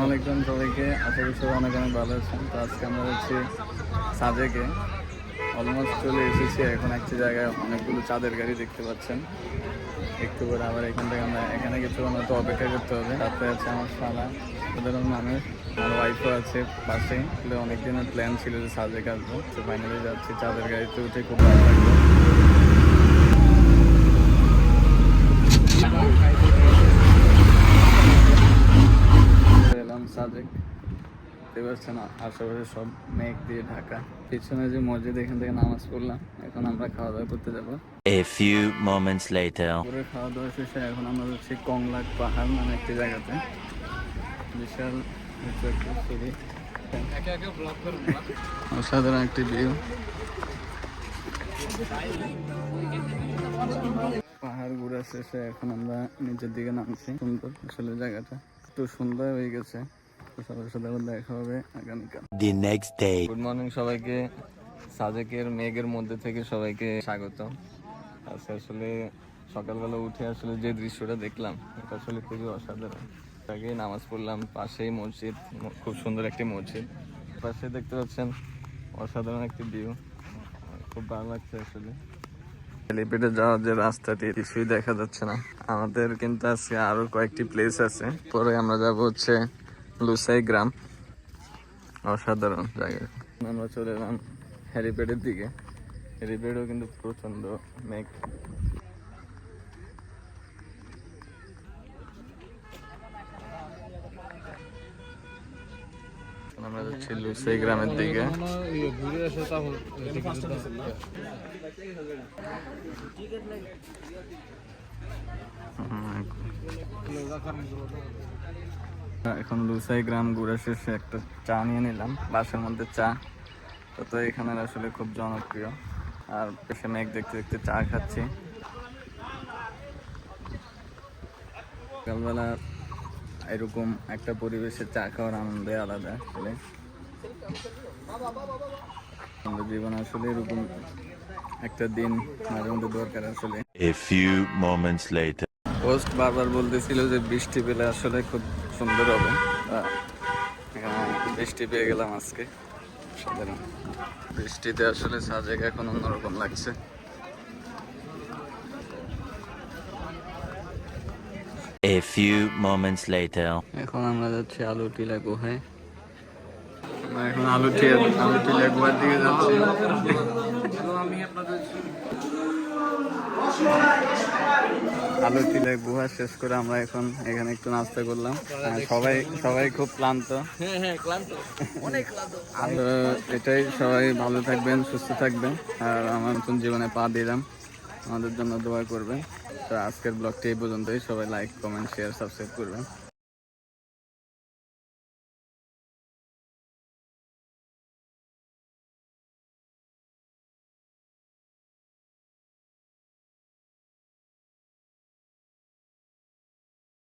আলাইকুম সবাইকে, আশা করি সবাই অনেক অনেক ভালো আছেন। তো আজকে আমরা হচ্ছি সাজেকে, অলমোস্ট চলে এসেছি। এখন একটি জায়গায় অনেকগুলো চাঁদের গাড়ি দেখতে পাচ্ছেন। একটু করে আবার এখান থেকে আমরা এখানে কিছু তো অপেক্ষা করতে হবে। তারপরে আছে আমার শালা, সাধারণ মানুষ, আমার ওয়াইফও আছে পাশে। অনেক দিনের প্ল্যান ছিল যে সাজেক আসবো, তো ফাইনালি যাচ্ছি। চাঁদের গাড়িতে উঠে খুব ভালো লাগবে। এলাম সাজেক, দেখতে পাচ্ছেন আশেপাশে সব মেঘ দিয়ে ঢাকা। পিছনে যে মসজিদ, এখান থেকে নামাজ পড়লাম। এখন আমরা খাওয়া দাওয়া করতে যাবো। A few moments later. পরে খাওয়া দাওয়া শেষে এখন আমরা হচ্ছি কংলাক পাহাড় নামে একটি জায়গাতে। বিশাল উঁচু একটা সিঁড়ি, অসাধারণ একটি ভিউ। পাহাড় ঘোরা শেষে এখন আমরা নিচের দিকে নামছি। সুন্দর আসলে জায়গাটা, একটু সুন্দর হয়ে গেছে। সবার সাথে আবার দেখা হবে আগামীকাল। The next day. Good morning সবাইকে। সাজেকের মেঘের মধ্যে থেকে সবাইকে স্বাগত। আজকে আসলে সকালবেলা উঠে আসলে যে দৃশ্যটা দেখলাম, এটা আসলে খুবই অসাধারণ। আগে নামাজ পড়লাম, পাশেই মসজিদ, খুব সুন্দর একটি মসজিদ। পাশে দেখতে পাচ্ছেন অসাধারণ একটি ভিউ, খুব ভালো লাগছে আসলে। হেলিপ্যাডে যাওয়ার যে রাস্তাটি, কিছুই দেখা যাচ্ছে না। আমাদের কিন্তু আজকে আরো কয়েকটি প্লেস আছে। পরে আমরা যাব হচ্ছে লুসাই গ্রাম, অসাধারণ জায়গা। আমরা চলে এলাম হেলিপ্যাডের দিকে। হেলিপ্যাডও কিন্তু প্রচন্ড মেঘ। আমরা যাচ্ছি লুসাই গ্রামের দিকে। এখন লুসাই গ্রাম ঘুরে শেষে একটা চা নিয়ে নিলাম, বাসার মধ্যে চা। তো এখানে আসলে খুব জনপ্রিয়। আর পেশে মেঘ দেখতে দেখতে চা খাচ্ছি। সকালবেলা এরকম একটা পরিবেশে চা খাওয়ার আনন্দে আলাদা। আসলে আমাদের জীবনে আসলে এরকম একটা দিন মাঝে মধ্যে দরকার আসলে। A few moments later. Post বারবার বলতেছিল যে বৃষ্টি পেলে আসলে খুব সুন্দর হবে। বৃষ্টি পেয়ে গেলাম আজকে। সাধারণ বৃষ্টিতে আসলে সাজেক এখন অন্যরকম লাগছে। A few moments later. এখন আমরা যাচ্ছি আলুটিলা গুহায়। আমরা এখন আলুটিলা গুহার দিকে যাচ্ছি। আলুটিলা গুহা শেষ করে আমরা এখন এখানে একটু নাস্তা করলাম। সবাই খুব ক্লান্ত। এটাই, সবাই ভালো থাকবেন, সুস্থ থাকবেন। আর আমার নতুন জীবনে পা দিলাম, আমাদের জন্য দোয়া করবেন। তো আজকের ব্লগটি এই পর্যন্তই। সবাই লাইক, কমেন্ট, শেয়ার, সাবস্ক্রাইব করবেন।